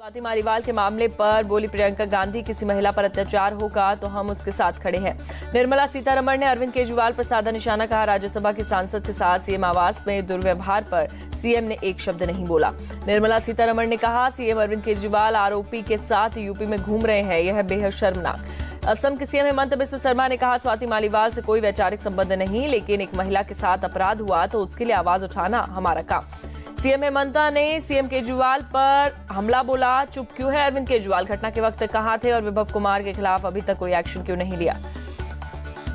स्वाति मालीवाल के मामले पर बोली प्रियंका गांधी, किसी महिला पर अत्याचार होगा तो हम उसके साथ खड़े हैं। निर्मला सीतारमण ने अरविंद केजरीवाल पर साधा निशाना, कहा राज्यसभा के सांसद के साथ सीएम आवास में दुर्व्यवहार पर सीएम ने एक शब्द नहीं बोला। निर्मला सीतारमण ने कहा सीएम अरविंद केजरीवाल आरोपी के साथ यूपी में घूम रहे हैं, यह बेहद शर्मनाक। असम के सीएम हेमंत बिस्वा शर्मा ने कहा स्वाति मालीवाल से कोई वैचारिक संबंध नहीं, लेकिन एक महिला के साथ अपराध हुआ तो उसके लिए आवाज उठाना हमारा काम। सीएम हेमंता ने सीएम केजरीवाल पर हमला बोला, चुप क्यों है अरविंद केजरीवाल, घटना के वक्त कहां थे और विभव कुमार के खिलाफ अभी तक कोई एक्शन क्यों नहीं लिया।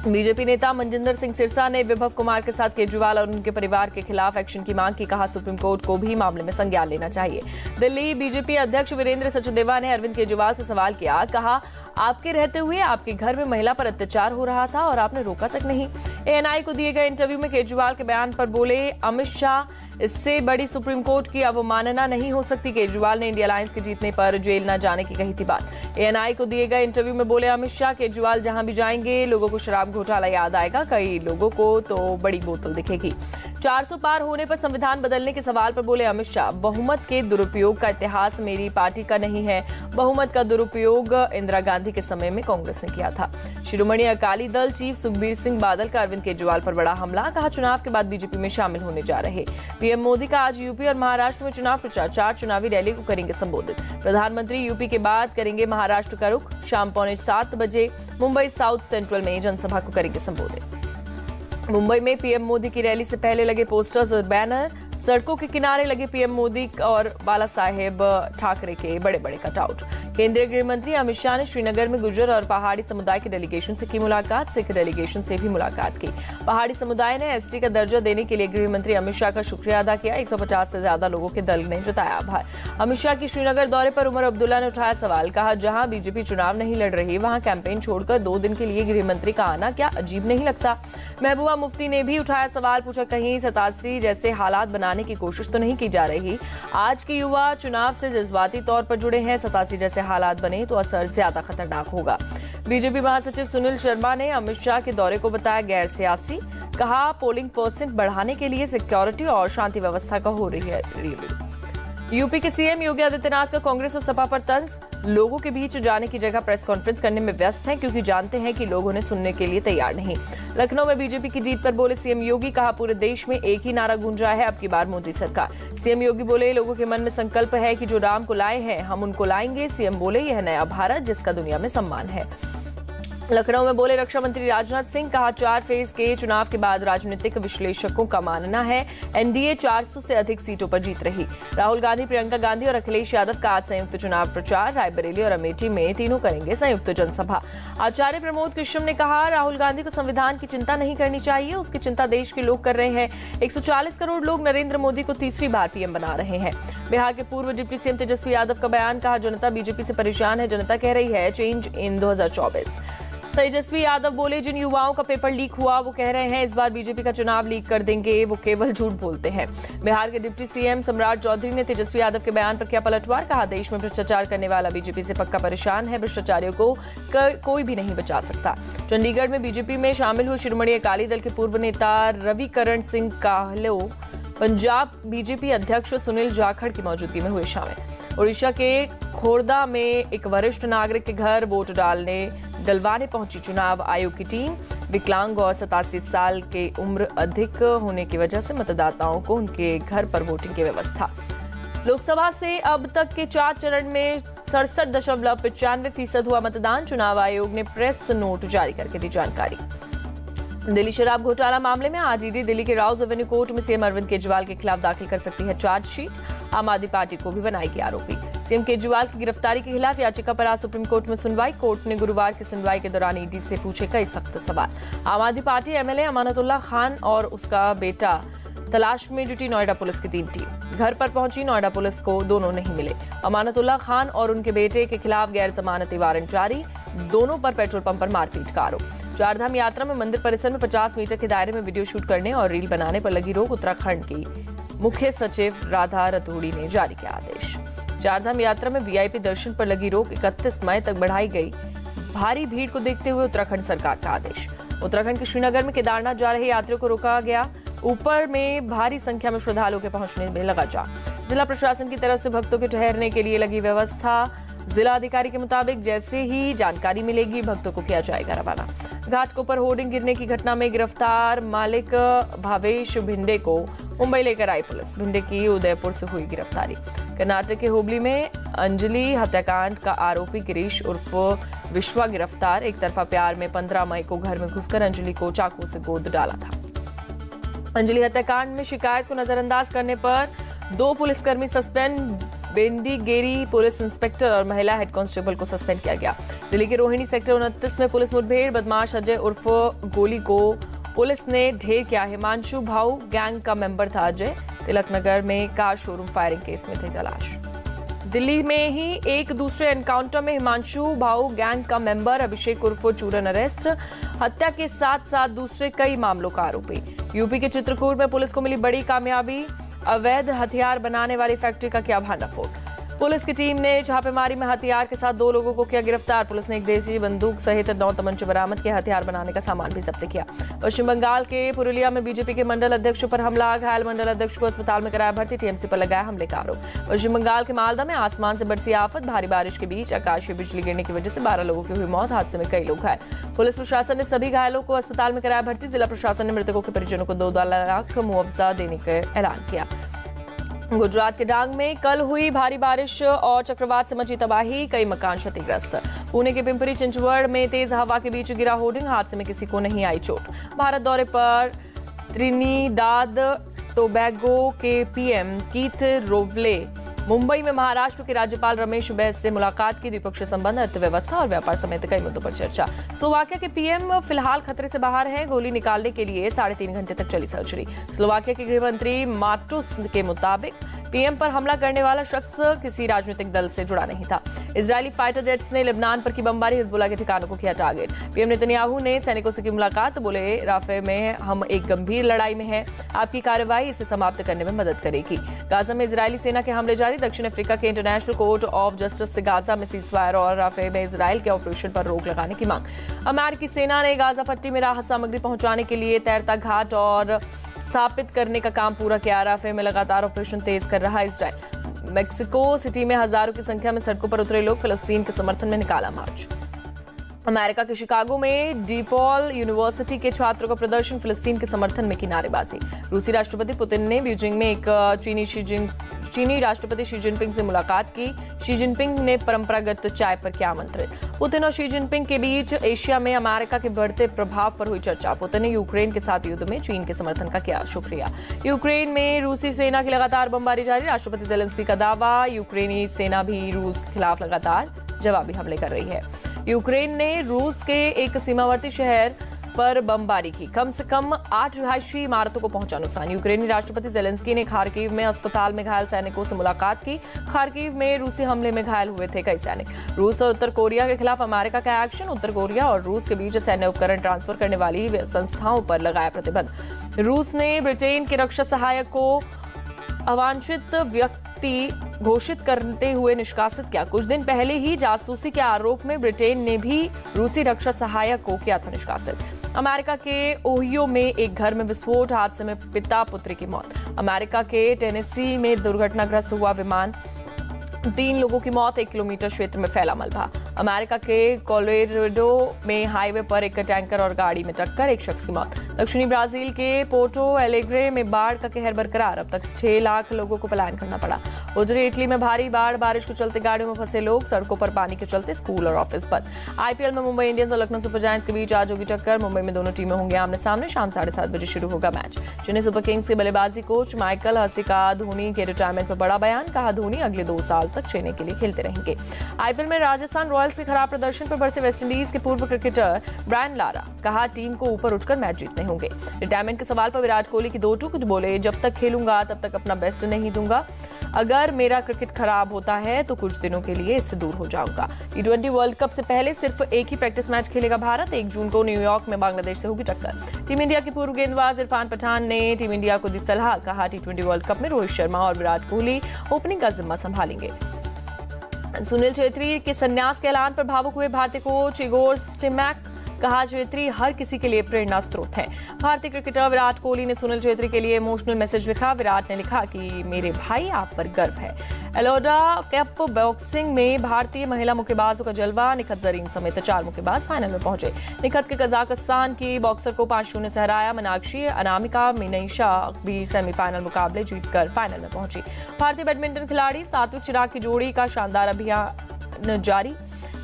बीजेपी नेता मनजिंदर सिंह सिरसा ने विभव कुमार के साथ केजरीवाल और उनके परिवार के खिलाफ एक्शन की मांग की, कहा सुप्रीम कोर्ट को भी मामले में संज्ञान लेना चाहिए। दिल्ली बीजेपी अध्यक्ष वीरेंद्र सचदेवा ने अरविंद केजरीवाल से सवाल किया, कहा आपके रहते हुए आपके घर में महिला पर अत्याचार हो रहा था और आपने रोका तक नहीं। एएनआई को दिए गए इंटरव्यू में केजरीवाल के बयान पर बोले अमित शाह, इससे बड़ी सुप्रीम कोर्ट की अवमानना नहीं हो सकती। केजरीवाल ने इंडिया अलायंस के जीतने पर जेल न जाने की कही थी बात। एएनआई को दिए गए इंटरव्यू में बोले अमित शाह, केजरीवाल जहां भी जाएंगे लोगों को शराब घोटाला याद आएगा, कई लोगों को तो बड़ी बोतल दिखेगी। 400 पार होने पर संविधान बदलने के सवाल पर बोले अमित शाह, बहुमत के दुरुपयोग का इतिहास मेरी पार्टी का नहीं है, बहुमत का दुरुपयोग इंदिरा गांधी के समय में कांग्रेस ने किया था। शिरोमणि अकाली दल चीफ सुखबीर सिंह बादल का अरविंद केजरीवाल पर बड़ा हमला, कहा चुनाव के बाद बीजेपी में शामिल होने जा रहे। पीएम मोदी का आज यूपी और महाराष्ट्र में चुनाव प्रचार, 4 चुनावी रैली को करेंगे संबोधित। प्रधानमंत्री यूपी के बाद करेंगे महाराष्ट्र का रुख, शाम 6:45 बजे मुंबई साउथ सेंट्रल में जनसभा को करेंगे संबोधित। मुंबई में पीएम मोदी की रैली से पहले लगे पोस्टर्स और बैनर, सड़कों के किनारे लगे पीएम मोदी और बाला साहेब ठाकरे के बड़े बड़े कटआउट। केंद्रीय गृह मंत्री अमित शाह ने श्रीनगर में गुर्जर और पहाड़ी समुदाय के डेलीगेशन से की मुलाकात, सिख डेलीगेशन से भी मुलाकात की। पहाड़ी समुदाय ने एसटी का दर्जा देने के लिए गृह मंत्री अमित शाह का शुक्रिया अदा किया। 150 से ज्यादा लोगों के दल ने जताया आभार। अमित शाह की श्रीनगर दौरे पर उमर अब्दुल्ला ने उठाया सवाल, कहा जहां बीजेपी चुनाव नहीं लड़ रही वहां कैंपेन छोड़कर 2 दिन के लिए गृह मंत्री का आना क्या अजीब नहीं लगता। महबूबा मुफ्ती ने भी उठाया सवाल, पूछा कहीं 87 जैसे हालात बनाने की कोशिश तो नहीं की जा रही। आज के युवा चुनाव से जज्बाती तौर पर जुड़े हैं, 87 जैसे हालात बने तो असर ज्यादा खतरनाक होगा। बीजेपी महासचिव सुनील शर्मा ने अमित शाह के दौरे को बताया गैर सियासी, कहा पोलिंग परसेंट बढ़ाने के लिए सिक्योरिटी और शांति व्यवस्था का हो रही है रिव्यू। यूपी के सीएम योगी आदित्यनाथ का कांग्रेस और सपा पर तंज, लोगों के बीच जाने की जगह प्रेस कॉन्फ्रेंस करने में व्यस्त हैं क्योंकि जानते हैं कि लोग उन्हें सुनने के लिए तैयार नहीं। लखनऊ में बीजेपी की जीत पर बोले सीएम योगी, कहा पूरे देश में एक ही नारा गूंजा है, अब की बार मोदी सरकार। सीएम योगी बोले लोगों के मन में संकल्प है कि जो राम को लाए हैं हम उनको लाएंगे। सीएम बोले यह नया भारत जिसका दुनिया में सम्मान है। लखनऊ में बोले रक्षा मंत्री राजनाथ सिंह, कहा 4 फेज के चुनाव के बाद राजनीतिक विश्लेषकों का मानना है एनडीए 400 से अधिक सीटों पर जीत रही। राहुल गांधी, प्रियंका गांधी और अखिलेश यादव का आज संयुक्त चुनाव प्रचार, रायबरेली और अमेठी में तीनों करेंगे संयुक्त जनसभा। आचार्य प्रमोद कृष्ण ने कहा राहुल गांधी को संविधान की चिंता नहीं करनी चाहिए, उसकी चिंता देश के लोग कर रहे हैं। 140 करोड़ लोग नरेंद्र मोदी को तीसरी बार पीएम बना रहे हैं। बिहार के पूर्व डिप्टी सीएम तेजस्वी यादव का बयान, कहा जनता बीजेपी से परेशान है, जनता कह रही है चेंज इन 2024। तेजस्वी यादव बोले जिन युवाओं का पेपर लीक हुआ वो कह रहे हैं इस बार बीजेपी का चुनाव लीक कर देंगे, वो केवल झूठ बोलते हैं। बिहार के डिप्टी सीएम सम्राट चौधरी ने तेजस्वी यादव के बयान पर किया पलटवार, कहा देश में भ्रष्टाचार करने वाला बीजेपी से पक्का परेशान है, भ्रष्टाचारियों को कोई भी नहीं बचा सकता। चंडीगढ़ में बीजेपी में शामिल हुए शिरोमणि अकाली दल के पूर्व नेता रविकरण सिंह काहलो पंजाब बीजेपी अध्यक्ष सुनील जाखड़ की मौजूदगी में हुए शामिल। ओडिशा के खोरदा में एक वरिष्ठ नागरिक के घर वोट डलवाने पहुंची चुनाव आयोग की टीम। विकलांग और 87 साल के उम्र अधिक होने की वजह से मतदाताओं को उनके घर पर वोटिंग की व्यवस्था। लोकसभा से अब तक के 4 चरण में 67.95% हुआ मतदान, चुनाव आयोग ने प्रेस नोट जारी करके दी जानकारी। दिल्ली शराब घोटाला मामले में आज ईडी दिल्ली के राउज एवेन्यू कोर्ट में सीएम अरविंद केजरीवाल के खिलाफ दाखिल कर सकती है चार्जशीट। आम आदमी पार्टी को भी बनाएगी आरोपी। सीएम केजरीवाल की गिरफ्तारी के खिलाफ याचिका पर आज सुप्रीम कोर्ट में सुनवाई। कोर्ट ने गुरुवार की सुनवाई के दौरान ईडी से पूछे कई सख्त सवाल। आम आदमी पार्टी एमएलए अमानतुल्लाह खान और उसका बेटा तलाश में जुटी नोएडा पुलिस की 3 टीम। घर पर पहुंची नोएडा पुलिस को दोनों नहीं मिले। अमानतुल्लाह खान और उनके बेटे के खिलाफ गैर जमानती वारंट जारी, दोनों पर पेट्रोल पंप पर मारपीट का आरोप। चारधाम यात्रा में मंदिर परिसर में 50 मीटर के दायरे में वीडियो शूट करने और रील बनाने पर लगी रोक, उत्तराखंड की मुख्य सचिव राधा रतूड़ी ने जारी किया आदेश। चारधाम यात्रा में वीआईपी दर्शन पर लगी रोक 31 मई तक बढ़ाई गई। भारी भीड़ को देखते हुए उत्तराखंड सरकार का आदेश। उत्तराखंड के श्रीनगर में केदारनाथ जा रहे यात्रियों को रोका गया। ऊपर में भारी संख्या में श्रद्धालुओं के पहुंचने में लगा जाम। जिला प्रशासन की तरफ से भक्तों के ठहरने के लिए लगी व्यवस्था। जिला अधिकारी के मुताबिक जैसे ही जानकारी मिलेगी भक्तों को किया जाएगा रवाना। घाटकोपर होर्डिंग गिरने की घटना में गिरफ्तार मालिक भावेश भिंडे को मुंबई लेकर आई पुलिस। भिंडे की उदयपुर से हुई गिरफ्तारी। कर्नाटक के हुबली में अंजलि हत्याकांड का आरोपी गिरीश उर्फ विश्वा गिरफ्तार। एक तरफा प्यार में 15 मई को घर में घुसकर अंजलि को चाकू से गोद डाला था। अंजलि हत्याकांड में शिकायत को नजरअंदाज करने पर 2 पुलिसकर्मी सस्पेंड। बेंडीगेरी पुलिस इंस्पेक्टर और महिला हेड कांस्टेबल को सस्पेंड किया गया। दिल्ली के रोहिणी सेक्टर 29 में पुलिस मुठभेड़। बदमाश अजय उर्फ गोली को पुलिस ने ढेर किया। हिमांशु भाऊ गैंग का मेंबर था अजय। तिलक नगर में कार शोरूम फायरिंग केस में थी तलाश। दिल्ली में ही एक दूसरे एनकाउंटर में हिमांशु भाऊ गैंग का मेंबर अभिषेक उर्फ चूरन अरेस्ट। हत्या के साथ साथ दूसरे कई मामलों का आरोपी। यूपी के चित्रकूट में पुलिस को मिली बड़ी कामयाबी। अवैध हथियार बनाने वाली फैक्ट्री का किया भांडाफोड़। पुलिस की टीम ने छापेमारी में हथियार के साथ 2 लोगों को किया गिरफ्तार। पुलिस ने एक देशी बंदूक सहित 9 तमंचे बरामद किए। हथियार बनाने का सामान भी जब्त किया। पश्चिम बंगाल के पुरुलिया में बीजेपी के मंडल अध्यक्ष पर हमला। घायल मंडल अध्यक्ष को अस्पताल में कराया भर्ती। टीएमसी पर लगाया हमले का आरोप। पश्चिम बंगाल के मालदा में आसमान से बरसी आफत। भारी बारिश के बीच आकाशीय बिजली गिरने की वजह से 12 लोगों की हुई मौत। हादसे में कई लोग घायल। पुलिस प्रशासन ने सभी घायलों को अस्पताल में कराया भर्ती। जिला प्रशासन ने मृतकों के परिजनों को 2 लाख मुआवजा देने का ऐलान किया। गुजरात के डांग में कल हुई भारी बारिश और चक्रवात से मची तबाही। कई मकान क्षतिग्रस्त। पुणे के पिंपरी चिंचवड़ में तेज हवा के बीच गिरा होर्डिंग। हादसे में किसी को नहीं आई चोट। भारत दौरे पर त्रिनिदाद टोबैगो के पीएम कीथ रोवले। मुंबई में महाराष्ट्र के राज्यपाल रमेश बैस से मुलाकात की। द्विपक्षीय संबंध, अर्थव्यवस्था और व्यापार समेत कई मुद्दों पर चर्चा। स्लोवाकिया के पीएम फिलहाल खतरे से बाहर हैं। गोली निकालने के लिए 3.5 घंटे तक चली सर्जरी। स्लोवाकिया के गृह मंत्री मार्टुस के मुताबिक पीएम पर हमला करने वाला शख्स किसी राजनीतिक दल से जुड़ा नहीं था। इजरायली फाइटर जेट्स ने लेबनान पर की बमबारी। हिजबुल्लाह के ठिकानों को किया टारगेट। पीएम नेतन्याहू ने सैनिकों से की मुलाकात। बोले राफे में हम एक गंभीर लड़ाई में हैं। आपकी कार्रवाई इसे समाप्त करने में मदद करेगी। गाजा में इजरायली सेना के हमले जारी। दक्षिण अफ्रीका के इंटरनेशनल कोर्ट ऑफ जस्टिस से गाजा में सीजफायर और राफे में इजराइल के ऑपरेशन पर रोक लगाने की मांग। अमेरिकी सेना ने गाजा पट्टी में राहत सामग्री पहुंचाने के लिए तैरता घाट और स्थापित करने का काम पूरा किया। राफे में लगातार ऑपरेशन तेज कर रहा इजराइल। मेक्सिको सिटी में हजारों की संख्या में सड़कों पर उतरे लोग। फिलिस्तीन के समर्थन में निकाला मार्च। अमेरिका के शिकागो में डीपॉल यूनिवर्सिटी के छात्रों का प्रदर्शन। फिलिस्तीन के समर्थन में की नारेबाजी। रूसी राष्ट्रपति पुतिन ने बीजिंग में एक चीनी राष्ट्रपति शी जिनपिंग से मुलाकात की। शी जिनपिंग ने परंपरागत चाय पर किया आमंत्रित। पुतिन और शी जिनपिंग के बीच एशिया में अमेरिका के बढ़ते प्रभाव पर हुई चर्चा। पुतिन ने यूक्रेन के साथ युद्ध में चीन के समर्थन का किया शुक्रिया। यूक्रेन में रूसी सेना की लगातार बमबारी जारी। राष्ट्रपति जेलेंस्की का दावा। यूक्रेनी सेना भी रूस के खिलाफ लगातार जवाबी हमले कर रही है। यूक्रेन ने रूस के एक सीमावर्ती शहर पर बमबारी की। कम से कम 8 रिहायशी इमारतों को पहुंचा नुकसान। यूक्रेनी राष्ट्रपति जेलेंस्की ने खार्किव में अस्पताल में घायल सैनिकों से मुलाकात की। खार्किव में रूसी हमले में घायल हुए थे कई सैनिक। रूस और उत्तर कोरिया के खिलाफ अमेरिका का एक्शन। उत्तर कोरिया और रूस के बीच सैन्य उपकरण ट्रांसफर करने वाली संस्थाओं पर लगाया प्रतिबंध। रूस ने ब्रिटेन के रक्षा सहायक को अवांछित व्यक्ति घोषित करते हुए निष्कासित किया। कुछ दिन पहले ही जासूसी के आरोप में ब्रिटेन ने भी रूसी रक्षा सहायक को किया था निष्कासित। अमेरिका के ओहियो में एक घर में विस्फोट। हादसे में पिता पुत्री की मौत। अमेरिका के टेनेसी में दुर्घटनाग्रस्त हुआ विमान। 3 लोगों की मौत। 1 किलोमीटर क्षेत्र में फैला मलबा। अमेरिका के कोलोराडो में हाईवे पर एक टैंकर और गाड़ी में टक्कर। 1 शख्स की मौत। दक्षिणी ब्राजील के पोर्टो एलेग्रे में बाढ़ का कहर बरकरार। अब तक 6 लाख लोगों को पलायन करना पड़ा। उधर इटली में भारी बाढ़। बारिश के चलते गाड़ियों में फंसे लोग। सड़कों पर पानी के चलते स्कूल और ऑफिस बंद। आईपीएल में मुंबई इंडियंस और लखनऊ सुपर जायंट्स के बीच आज होगी टक्कर। मुंबई में दोनों टीमें होंगे आमने सामने। शाम 7:30 बजे शुरू होगा मैच। चेन्नई सुपर किंग्स के बल्लेबाजी कोच माइकल हसीका धोनी के रिटायरमेंट पर बड़ा बयान। कहा धोनी अगले 2 साल तक चेन्नई के लिए खेलते रहेंगे। आईपीएल में राजस्थान रॉयल्स के खराब प्रदर्शन पर बरसे वेस्टइंडीज के पूर्व क्रिकेटर ब्रायन लारा। कहा टीम को ऊपर उठकर मैच जीतने होंगे। रिटायरमेंट के सवाल पर विराट कोहली की 2 टूक। बोले जब तक खेलूंगा तब तक अपना बेस्ट नहीं दूंगा। अगर मेरा क्रिकेट खराब होता है तो कुछ दिनों के लिए इससे दूर हो जाऊंगा। T20 वर्ल्ड कप से पहले सिर्फ एक ही प्रैक्टिस मैच खेलेगा भारत। 1 जून को न्यूयॉर्क में बांग्लादेश से होगी टक्कर। टीम इंडिया के पूर्व गेंदबाज इरफान पठान ने टीम इंडिया को दी सलाह। कहा T20 वर्ल्ड कप में रोहित शर्मा और विराट कोहली ओपनिंग का जिम्मा संभालेंगे। सुनील छेत्री के संन्यास के ऐलान पर भावुक हुए भारतीय कोच इगोर स्टिमैक। कहा छेत्री हर किसी के लिए प्रेरणा स्रोत है। भारतीय क्रिकेटर विराट कोहली ने सुनील छेत्री के लिए इमोशनल मैसेज लिखा। विराट ने लिखा कि मेरे भाई आप पर गर्व है। एलोरा कप बॉक्सिंग में भारतीय महिला मुक्केबाजों का जलवा। निखत जरीन समेत 4 मुक्केबाज फाइनल में पहुंचे। निखत के कजाकिस्तान की बॉक्सर को 5-0 से हराया। मीनाक्षी अनामिका मिनीशा भी सेमीफाइनल मुकाबले जीतकर फाइनल में पहुंची। भारतीय बैडमिंटन खिलाड़ी सात्विक चिराग की जोड़ी का शानदार अभियान जारी।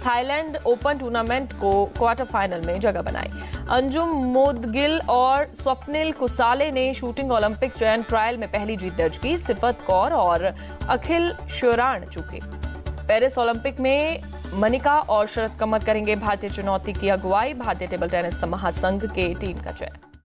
थाईलैंड ओपन टूर्नामेंट को क्वार्टर फाइनल में जगह बनाई। अंजुम मोदगिल और स्वप्निल कुसाले ने शूटिंग ओलंपिक चयन ट्रायल में पहली जीत दर्ज की। सिफत कौर और अखिल श्योराण चुके। पेरिस ओलंपिक में मनिका और शरद कमर करेंगे भारतीय चुनौती की अगुवाई। भारतीय टेबल टेनिस महासंघ के टीम का चयन।